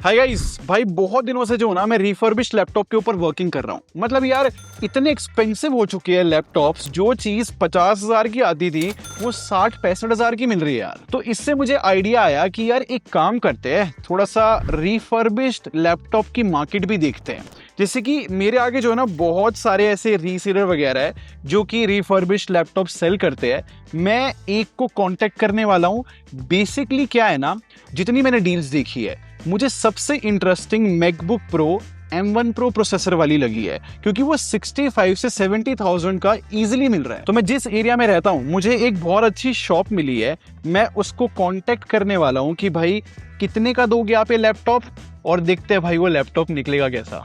Hi guys, भाई बहुत दिनों से जो ना मैं रिफर्बिश्ड लैपटॉप के ऊपर वर्किंग कर रहा हूँ। मतलब यार इतने एक्सपेंसिव हो चुके हैं लैपटॉप्स, जो चीज 50,000 की आती थी वो 60-65 हजार की मिल रही है यार। तो इससे मुझे आइडिया आया कि यार एक काम करते हैं, थोड़ा सा रिफर्बिश्ड लैपटॉप की मार्केट भी देखते हैं। जैसे कि मेरे आगे जो है ना बहुत सारे ऐसे रीसेलर वगैरह है जो कि रिफर्बिश्ड लैपटॉप सेल करते हैं। मैं एक को कांटेक्ट करने वाला हूँ। बेसिकली क्या है ना, जितनी मैंने डील्स देखी है मुझे सबसे interesting MacBook pro M1 Pro processor वाली लगी है, क्योंकि वो 65 से 70,000 का इजीली मिल रहा है। तो मैं जिस एरिया में रहता हूँ मुझे एक बहुत अच्छी शॉप मिली है। मैं उसको कांटेक्ट करने वाला हूँ कि भाई कितने का दोगे आप ये लैपटॉप, और देखते हैं भाई वो लैपटॉप निकलेगा कैसा।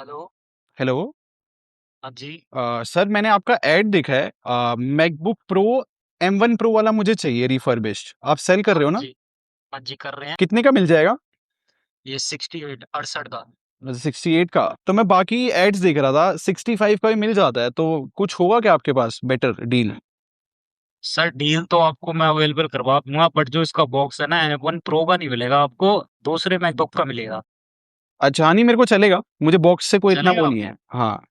हेलो। हेलो। हाँ जी। सर मैंने आपका ऐड देखा है, मैकबुक प्रो M1 Pro वाला मुझे चाहिए रिफर्बिश्ड। आप सेल कर हाँ रहे हो ना? जी। हाँ जी, कर रहे हैं। कितने का मिल जाएगा? ये 68 68 का। 68 का? तो मैं बाकी एड्स देख रहा था 65 का भी मिल जाता है, तो कुछ होगा क्या आपके पास बेटर डील? सर डील तो आपको मैं अवेलेबल करवा दूंगा, बट जो इसका बॉक्स है ना M1 Pro का नहीं मिलेगा आपको, दूसरे मैकबुक का मिलेगा। अच्छा, हाँ, नहीं मेरे को चलेगा, मुझे बॉक्स से कोई इतना वो चलेगा नहीं आपको? है। हाँ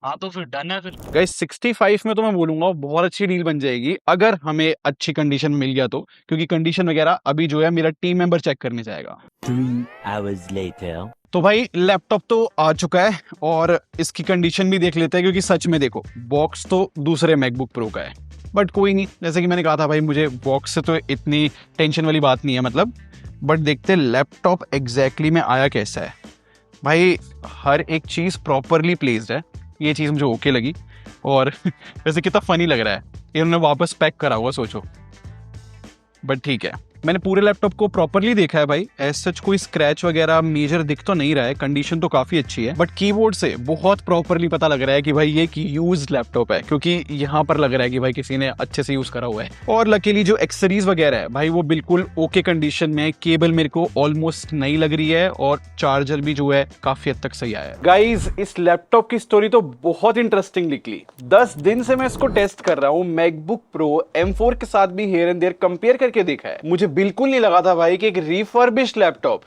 हाँ तो फिर डन है फिर। गाइस, 65 में तो मैं बोलूंगा बहुत अच्छी डील बन जाएगी अगर हमें अच्छी कंडीशन मिल गया तो, क्योंकि कंडीशन वगैरह अभी जो है मेरा टीम मेंबर चेक करने जाएगा। 3 hours later. तो भाई लैपटॉप तो आ चुका है और इसकी कंडीशन भी देख लेते हैं, क्योंकि सच में देखो बॉक्स तो दूसरे मैकबुक प्रो का है। बट कोई नहीं, जैसे कि मैंने कहा था भाई मुझे बॉक्स से तो इतनी टेंशन वाली बात नहीं है मतलब। बट देखते हैं लैपटॉप एग्जैक्टली में आया कैसा है। भाई हर एक चीज़ प्रॉपरली प्लेस्ड है, ये चीज़ मुझे ओके लगी। और वैसे कितना फनी लग रहा है, इन्होंने वापस पैक करा हुआ सोचो। बट ठीक है, मैंने पूरे लैपटॉप को प्रॉपरली देखा है भाई, एज सच कोई स्क्रैच वगैरह मेजर दिख तो नहीं रहा है, कंडीशन तो काफी अच्छी है। बट कीबोर्ड से बहुत प्रॉपरली पता लग रहा है कि भाई ये की यूज्ड लैपटॉप है, क्योंकि यहाँ पर लग रहा है कि भाई किसी ने अच्छे से यूज करा हुआ है। और लकीली जो एक्सेसरीज वगैरह है भाई वो बिल्कुल ओके कंडीशन में है। केबल मेरे को ऑलमोस्ट नई लग रही है और चार्जर भी जो है काफी हद तक सही आया है। गाइज इस लैपटॉप की स्टोरी तो बहुत इंटरेस्टिंग निकली। 10 दिन से मैं इसको टेस्ट कर रहा हूँ, मैकबुक प्रो M4 के साथ भी हेयर एंड देयर कंपेयर करके देखा है। मुझे बिल्कुल नहीं लगा था भाई कि एक रिफर्बिश्ड लैपटॉप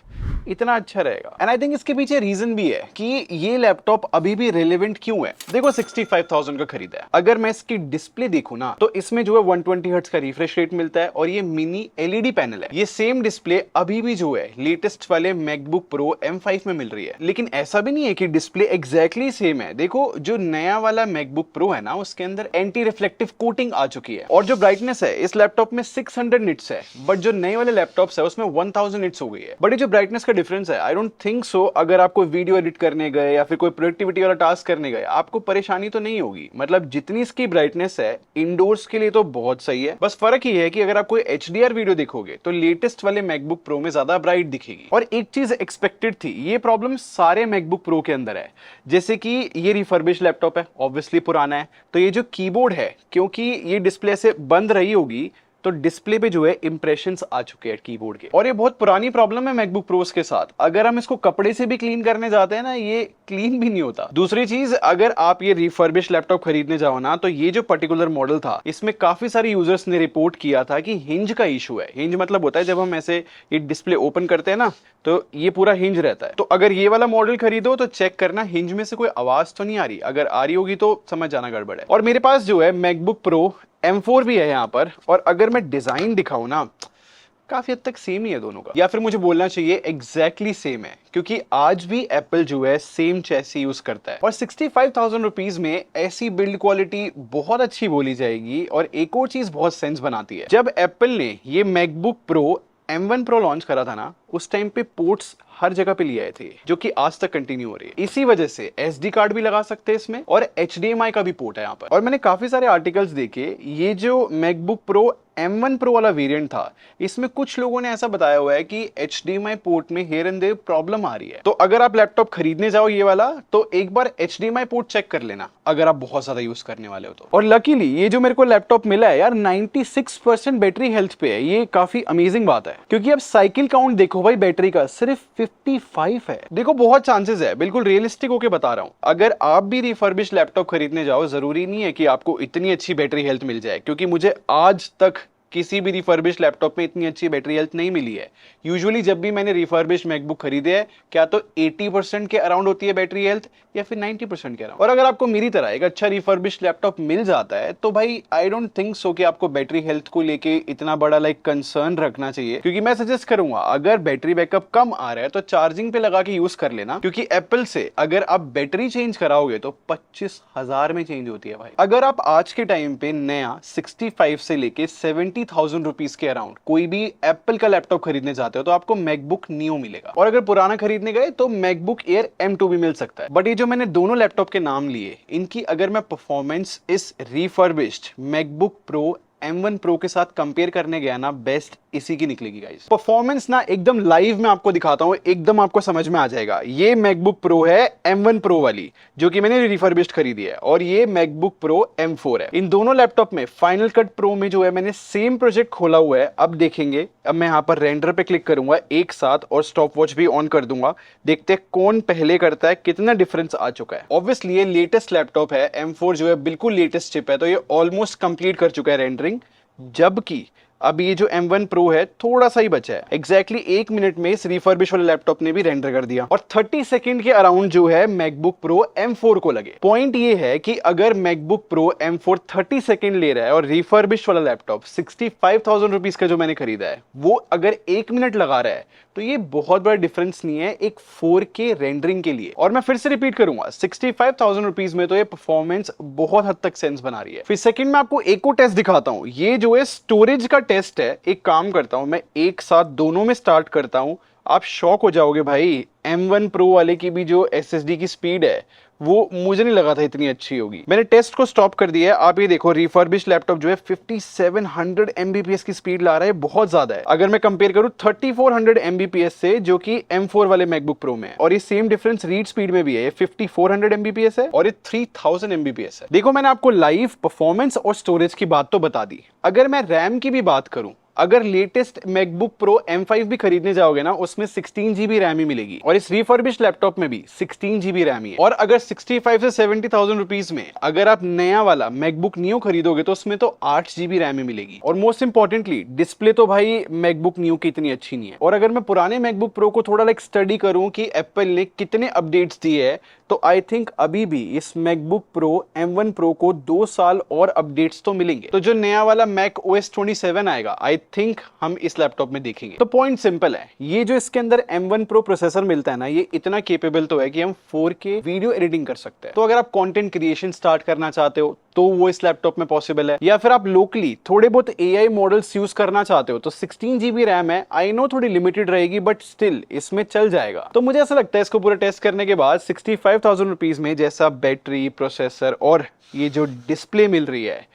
इतना अच्छा रहेगा। एंड आई थिंक इसके पीछे रीजन भी है कि ये लैपटॉप अभी भी रेलेवेंट क्यों है। देखो 65,000 का खरीदा है, अगर मैं इसकी डिस्प्ले देखूं ना तो इसमें जो है 120 हर्ट्ज का रिफ्रेश रेट मिलता है और ये मिनी एलईडी पैनल है। ये सेम डिस्प्ले अभी भी जो है लेटेस्ट वाले मैकबुक प्रो M5 में मिल रही है। लेकिन ऐसा भी नहीं है कि डिस्प्ले एग्जैक्टली सेम है। देखो जो नया वाला मैकबुक प्रो है ना उसके अंदर एंटी रिफ्लेक्टिव कोटिंग आ चुकी है, और जो ब्राइटनेस है इस लैपटॉप में 600 निट्स है, बट जो नए वाले लैपटॉप्स है उसमें 1000 निट्स हो गई है। बट ये जो ब्राइटनेस का डिफरेंस है, आई डोंट थिंक सो अगर आप कोई वीडियो एडिट करने गए या फिर कोई प्रोडक्टिविटी वाला टास्क करने गए आपको परेशानी तो नहीं होगी। मतलब जितनी इसकी ब्राइटनेस है इंडोर्स के लिए तो बहुत सही है। बस फर्क ये है कि अगर आप कोई HDR वीडियो देखोगे तो लेटेस्ट वाले मैकबुक प्रो में ज्यादा ब्राइट दिखेगी। और एक चीज एक्सपेक्टेड थी, ये प्रॉब्लम सारे मैकबुक प्रो के अंदर है। जैसे कि ये रिफर्बिश्ड लैपटॉप है, ऑब्वियसली पुराना है, तो ये जो कीबोर्ड है क्योंकि ये डिस्प्ले से बंद रही होगी तो डिस्प्ले पे जो है इंप्रेशंस आ चुके हैं कीबोर्ड के। और ये बहुत पुरानी प्रॉब्लम है मैकबुक प्रोस के साथ। अगर हम इसको कपड़े से भी क्लीन करने जाते हैं ना ये क्लीन भी नहीं होता। दूसरी चीज, अगर आप ये रिफर्बिश्ड लैपटॉप खरीदने जाओ ना तो ये जो पर्टिकुलर मॉडल था इसमें काफी सारे यूजर्स ने रिपोर्ट किया था कि हिंज का इशू है। हिंज मतलब होता है जब हम ऐसे ये डिस्प्ले ओपन करते हैं ना तो ये पूरा हिंज रहता है। तो अगर ये वाला मॉडल खरीदो तो चेक करना हिंज में से कोई आवाज तो नहीं आ रही, अगर आ रही होगी तो समझ जाना गड़बड़ है। और मेरे पास जो है मैकबुक प्रो M4 भी है यहाँ पर, और अगर मैं डिजाइन दिखाऊं ना काफी हद तक सेम ही है दोनों का, या फिर मुझे बोलना चाहिए एग्जैक्टली सेम है, क्योंकि आज भी एप्पल जो है सेम चैसी यूज करता है। और 65,000 रुपीज में ऐसी बिल्ड क्वालिटी बहुत अच्छी बोली जाएगी। और एक और चीज बहुत सेंस बनाती है, जब एप्पल ने ये MacBook pro M1 Pro launch करा था ना उस टाइम पे पोर्ट्स हर जगह पे लिए आए थे, जो कि आज तक कंटिन्यू हो रही है। इसी वजह से SD कार्ड भी लगा सकते हैं इसमें, और HDMI का भी पोर्ट है यहाँ पर। और मैंने काफी सारे आर्टिकल्स देखे, ये जो मैकबुक प्रो M1 Pro वाला वेरिएंट था इसमें कुछ लोगों ने ऐसा बताया हुआ है कि HDMI पोर्ट में हेयर एंड देयर प्रॉब्लम आ रही है। तो अगर आप लैपटॉप खरीदने जाओ ये वाला तो एक बार HDMI पोर्ट चेक कर लेना अगर आप बहुत ज्यादा यूज करने वाले हो तो। और लकीली ये जो मेरे को लैपटॉप मिला है यार 96% बैटरी हेल्थ पे है, ये काफी अमेजिंग बात है। क्योंकि अब साइकिल काउंट देखो भाई बैटरी का सिर्फ 55 है। देखो बहुत चांसेस है, बिल्कुल रियलिस्टिक होके बता रहा हूं, अगर आप भी रिफर्बिश्ड लैपटॉप खरीदने जाओ जरूरी नहीं है कि आपको इतनी अच्छी बैटरी हेल्थ मिल जाए, क्योंकि मुझे आज तक किसी भी रिफर्बिश लैपटॉप में इतनी अच्छी बैटरी हेल्थ नहीं मिली है। यूजुअली जब भी मैंने रिफर्बिश मैकबुक खरीदे हैं, क्या तो 80% के अराउंड होती है बैटरी हेल्थ या फिर 90% के अराउंड। और अगर आपको मेरी तरह एक अच्छा रिफर्बिश लैपटॉप मिल जाता है तो भाई आई डोंट थिंक सो कि आपको बैटरी हेल्थ को लेके इतना बड़ा कंसर्न रखना चाहिए, क्योंकि मैं सजेस्ट करूंगा अगर बैटरी बैकअप कम आ रहा है तो चार्जिंग पे लगा के यूज कर लेना, क्योंकि एप्पल से अगर आप बैटरी चेंज कराओगे तो 25,000 में चेंज होती है भाई। अगर आप आज के टाइम पे नया 65 से लेके 70,000 रुपीज के अराउंड कोई भी एप्पल का लैपटॉप खरीदने जाते हो तो आपको मैकबुक नियो मिलेगा, और अगर पुराना खरीदने गए तो मैकबुक एयर M2 भी मिल सकता है। बट ये जो मैंने दोनों लैपटॉप के नाम लिए, इनकी अगर मैं परफॉर्मेंस इस refurbished MacBook pro M1 Pro के साथ कंपेयर करने गया ना, बेस्ट इसी की निकलेगी गाइस। परफॉर्मेंस ना एकदम लाइव में आपको दिखाता हूं, एकदम आपको समझ में आ जाएगा। ये मैकबुक प्रो है M1 Pro वाली, जो कि मैंने रिफर्बिश्ड खरीदी है, और ये मैकबुक प्रो M4 है। इन दोनों लैपटॉप में फाइनल कट प्रो में जो है मैंने सेम प्रोजेक्ट खोला हुआ है। अब देखेंगे, अब मैं यहाँ पर रेंडर पे क्लिक करूंगा एक साथ और स्टॉप वॉच भी ऑन कर दूंगा, देखते हैं कौन पहले करता है, कितना डिफरेंस आ चुका है। ऑब्वियसली ये लेटेस्ट लैपटॉप है, M4 जो है बिल्कुल लेटेस्ट चिप है, तो ये ऑलमोस्ट कंप्लीट कर चुका है रेंडरिंग, जबकि अब ये जो M1 Pro है थोड़ा सा ही बचा है। एग्जैक्टली 1 मिनट में इस रिफर्बिश वाले लैपटॉप ने भी रेंडर कर दिया, और 30 सेकंड के अराउंड जो है मैकबुक प्रो M4 को लगे। पॉइंट ये है कि अगर मैकबुक प्रो M4 30 सेकंड ले रहा है और रिफर्बिश वाला लैपटॉप 65,000 रुपीज का जो मैंने खरीदा है वो अगर 1 मिनट लगा रहा है, तो ये बहुत बड़ा डिफरेंस नहीं है एक 4K रेंडरिंग के लिए। और मैं फिर से रिपीट करूंगा, 65,000 रुपीज में तो ये परफॉर्मेंस बहुत हद तक सेंस बना रही है। फिर सेकंड में आपको एक और टेस्ट दिखाता हूं, ये जो है स्टोरेज का टेस्ट है। एक काम करता हूं, मैं एक साथ दोनों में स्टार्ट करता हूं, आप शॉक हो जाओगे भाई। M1 Pro वाले की भी जो SSD की स्पीड है वो मुझे नहीं लगा था इतनी अच्छी होगी। मैंने टेस्ट को स्टॉप कर दिया है। आप ये देखो, रिफर्बिश लैपटॉप जो है 5700 Mbps की स्पीड ला रहा है, बहुत ज्यादा है। अगर मैं कंपेयर करूं 3400 Mbps से जो कि M4 वाले मैकबुक प्रो में है, और ये सेम डिफरेंस रीड स्पीड में भी है। ये 5400 Mbps है और ये 3000 Mbps है। देखो, मैंने आपको लाइव परफॉर्मेंस और स्टोरेज की बात तो बता दी। अगर मैं रैम की भी बात करूं, अगर लेटेस्ट मैकबुक प्रो M5 भी खरीदने जाओगे ना, उसमें 16 GB रैम ही मिलेगी, और इस रिफर्बिश लैपटॉप में भी 16 GB रैम ही है। और अगर 65 से 70,000 रुपीज में अगर आप नया वाला मैकबुक नियो खरीदोगे तो उसमें तो 8 GB रैम ही मिलेगी। और मोस्ट इंपॉर्टेंटली डिस्प्ले तो भाई मैकबुक नियो की इतनी अच्छी नहीं है। और अगर मैं पुराने मैकबुक प्रो को थोड़ा स्टडी करूं कि एप्पल ने कितने अपडेट्स दिए है, तो आई थिंक अभी भी इस मैकबुक प्रो M1 Pro को 2 साल और अपडेट्स तो मिलेंगे। तो जो नया वाला मैक OS 27 आएगा, आई थिंक हम इस लैपटॉप में देखेंगे। तो पॉइंट सिंपल है, ये जो इसके अंदर M1 Pro प्रोसेसर मिलता है ना, ये इतना केपेबल तो है कि हम 4K वीडियो एडिटिंग कर सकते हैं। तो अगर आप कंटेंट क्रिएशन स्टार्ट करना चाहते हो तो वो इस लैपटॉप में पॉसिबल है, या फिर आप लोकली थोड़े बहुत AI मॉडल्स यूज करना चाहते हो तो 16 GB रैम है। आई नो थोड़ी लिमिटेड रहेगी, बट स्टिल इसमें चल जाएगा। तो मुझे ऐसा लगता है इसको पूरा टेस्ट करने के बाद 65,000 रुपीज में जैसा बैटरी, प्रोसेसर और ये जो डिस्प्ले मिल रही है,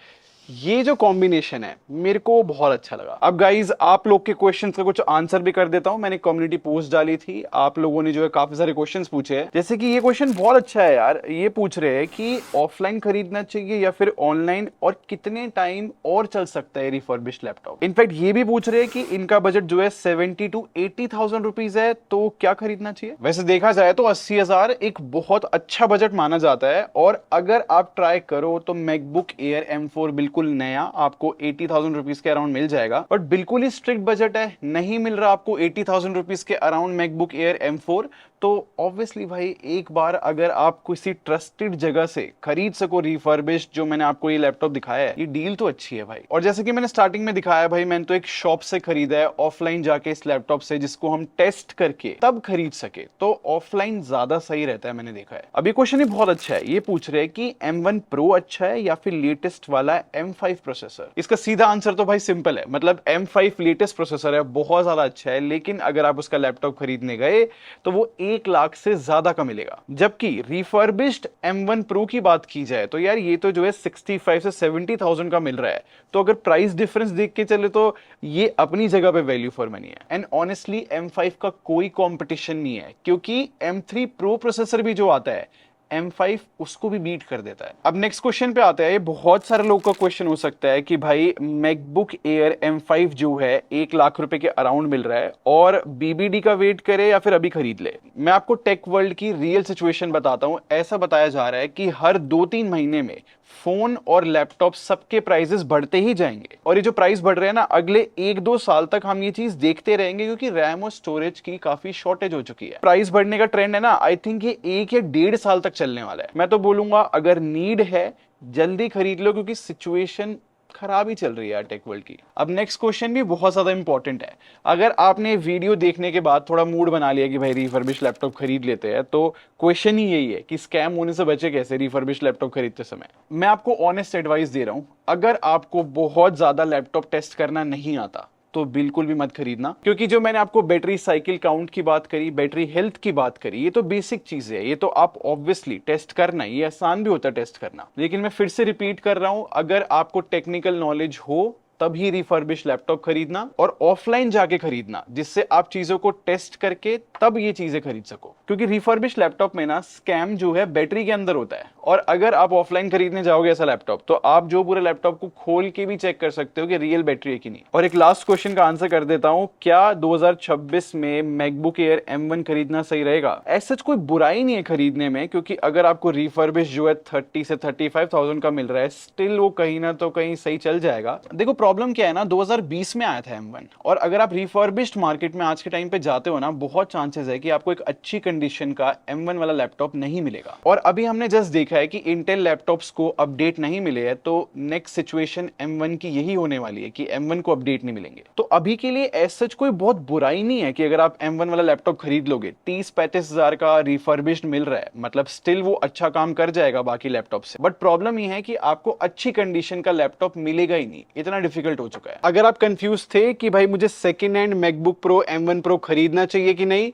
ये जो कॉम्बिनेशन है मेरे को बहुत अच्छा लगा। अब गाइज, आप लोग के क्वेश्चंस का कुछ आंसर भी कर देता हूं। मैंने कम्युनिटी पोस्ट डाली थी, आप लोगों ने जो है काफी सारे क्वेश्चंस पूछे हैं। जैसे कि ये क्वेश्चन बहुत अच्छा है यार, ये पूछ रहे हैं कि ऑफलाइन खरीदना चाहिए या फिर ऑनलाइन, और कितने टाइम और चल सकता है रिफर्बिश्ड लैपटॉप। इनफैक्ट ये भी पूछ रहे हैं कि इनका बजट जो है 70 to 80,000 रुपीज है, तो क्या खरीदना चाहिए। वैसे देखा जाए तो 80,000 एक बहुत अच्छा बजट माना जाता है, और अगर आप ट्राई करो तो मैकबुक एयर M4 बिल्कुल नया आपको 80,000 रुपीज के अराउंड मिल जाएगा। बट बिल्कुल ही स्ट्रिक्ट बजट है, नहीं मिल रहा आपको 80,000 रुपीज के अराउंड मैकबुक एयर M4, तो ऑब्वियसली भाई एक बार अगर आप किसी ट्रस्टेड जगह से खरीद सको रिफर्बिश्ड, जो मैंने आपको ये लैपटॉप दिखाया है, ये डील तो अच्छी है भाई। और जैसे कि मैंने स्टार्टिंग में दिखाया भाई, मैंने तो एक शॉप से खरीदा है, ऑफलाइन जाके इस लैपटॉप से, जिसको हम टेस्ट करके तब खरीद सके, तो ऑफलाइन ज्यादा सही रहता है, मैंने देखा है। अभी क्वेश्चन ही बहुत अच्छा है, ये पूछ रहे हैं कि M1 Pro अच्छा है या फिर लेटेस्ट वाला M5 प्रोसेसर। इसका सीधा आंसर तो भाई सिंपल है, मतलब M5 लेटेस्ट प्रोसेसर है, बहुत ज्यादा अच्छा है, लेकिन अगर आप उसका लैपटॉप खरीदने गए तो वो 1 लाख से ज्यादा का मिलेगा। जबकि रिफर्बिश्ड M1 Pro की बात की जाए तो यार ये तो जो है 65 से 70,000 का मिल रहा है। तो अगर प्राइस डिफरेंस देख के चले तो ये अपनी जगह पे वैल्यू फॉर मनी है। एंड ऑनेस्टली M5 का कोई कंपटीशन नहीं है, क्योंकि M3 Pro प्रोसेसर भी जो आता है M5 उसको भी बीट कर देता है। अब नेक्स्ट क्वेश्चन पे आता है, ये बहुत सारे लोगों का क्वेश्चन हो सकता है कि भाई मैकबुक एयर M5 जो है 1 लाख रुपए के अराउंड मिल रहा है और BBD का वेट करे या फिर अभी खरीद ले। मैं आपको टेक वर्ल्ड की रियल सिचुएशन बताता हूं। ऐसा बताया जा रहा है कि हर 2-3 महीने में फोन और लैपटॉप सबके प्राइसेस बढ़ते ही जाएंगे और ये जो प्राइस बढ़ रहे हैं ना, अगले 1-2 साल तक हम ये चीज देखते रहेंगे क्योंकि रैम और स्टोरेज की काफी शॉर्टेज हो चुकी है। प्राइस बढ़ने का ट्रेंड है ना, आई थिंक ये 1 या 1.5 साल तक चलने वाला है। मैं तो बोलूंगा अगर नीड है जल्दी खरीद लो क्योंकि सिचुएशन खराब ही चल रही है यार टेक वर्ल्ड की। अब नेक्स्ट क्वेश्चन भी बहुत ज्यादा इंपॉर्टेंट है। अगर आपने वीडियो देखने के बाद थोड़ा मूड बना लिया कि भाई रिफर्बिश लैपटॉप खरीद लेते हैं, तो क्वेश्चन ही यही है कि स्कैम होने से बचे कैसे रिफर्बिश लैपटॉप खरीदते समय। मैं आपको ऑनेस्ट एडवाइस दे रहा हूं, अगर आपको बहुत ज्यादा लैपटॉप टेस्ट करना नहीं आता तो बिल्कुल भी मत खरीदना, क्योंकि जो मैंने आपको बैटरी साइकिल काउंट की बात करी, बैटरी हेल्थ की बात करी, ये तो बेसिक चीज है, ये तो आप ऑब्वियसली टेस्ट करना, ये आसान भी होता है टेस्ट करना। लेकिन मैं फिर से रिपीट कर रहा हूं, अगर आपको टेक्निकल नॉलेज हो तभी रिफर्बिश लैपटॉप खरीदना और ऑफलाइन जाके खरीदना, जिससे आप चीजों को टेस्ट करके तब ये चीजें खरीद सको। क्योंकि रिफर्बिश लैपटॉप में ना स्कैम जो है बैटरी के अंदर होता है, और अगर आप ऑफलाइन खरीदने जाओगे ऐसा लैपटॉप तो आप जो पूरे लैपटॉप को खोल के भी चेक कर सकते हो कि रियल बैटरी है कि नहीं। और एक लास्ट क्वेश्चन का आंसर कर देता हूं, क्या 2026 में मैकबुक एयर M1 खरीदना सही रहेगा? ऐसा कोई बुराई नहीं है खरीदने में, क्योंकि अगर आपको रिफर्बिश जो है 30 से 35,000 का मिल रहा है, स्टिल वो कहीं ना तो कहीं सही चल जाएगा। देखो प्रॉब्लम क्या है ना, 2020 में आया था M1, और अगर आप रिफर्बिश्ड मार्केट में आज के टाइम पे जाते हो ना, बहुत चांसेस है कि आपको एक अच्छी कंडीशन का M1 वाला लैपटॉप नहीं मिलेगा। और अभी हमने जस्ट देखा है कि इंटेल लैपटॉप्स को अपडेट नहीं मिले हैं, तो नेक्स्ट सिचुएशन M1 की यही होने वाली है कि M1 को अपडेट नहीं मिलेंगे। तो अभी के लिए ऐसा कोई बहुत बुराई नहीं है कि अगर आप M1 वाला लैपटॉप खरीद लोगे, 30-35 हजार का रिफर्बिश्ड मिल रहा है, मतलब स्टिल वो अच्छा काम कर जाएगा बाकी लैपटॉप से। बट प्रॉब्लम ये है कि आपको अच्छी कंडीशन का लैपटॉप मिलेगा ही नहीं, इतना डिफिकल्ट हो चुका है। अगर आप कंफ्यूज थे कि भाई मुझे second hand MacBook pro M1 pro खरीदना चाहिए कि नहीं,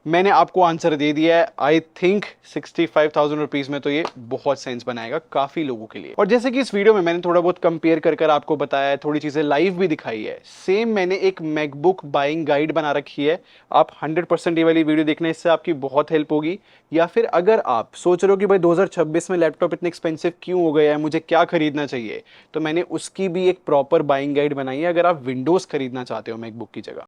मैंने आपको आंसर दे दिया है। आई थिंक 65,000 रुपीज में तो ये बहुत सेंस बनाएगा काफी लोगों के लिए। और जैसे कि इस वीडियो में मैंने थोड़ा बहुत कंपेयर कर आपको बताया है, थोड़ी चीजें लाइव भी दिखाई है, सेम मैंने एक मैकबुक बाइंग गाइड बना रखी है। आप 100% ये वाली वीडियो देखना, इससे आपकी बहुत हेल्प होगी। या फिर अगर आप सोच रहे हो कि भाई 2026 में लैपटॉप इतने एक्सपेंसिव क्यों हो गया है, मुझे क्या खरीदना चाहिए, तो मैंने उसकी भी एक प्रॉपर बाइंग गाइड बनाई है अगर आप विंडोज खरीदना चाहते हो मैकबुक की जगह।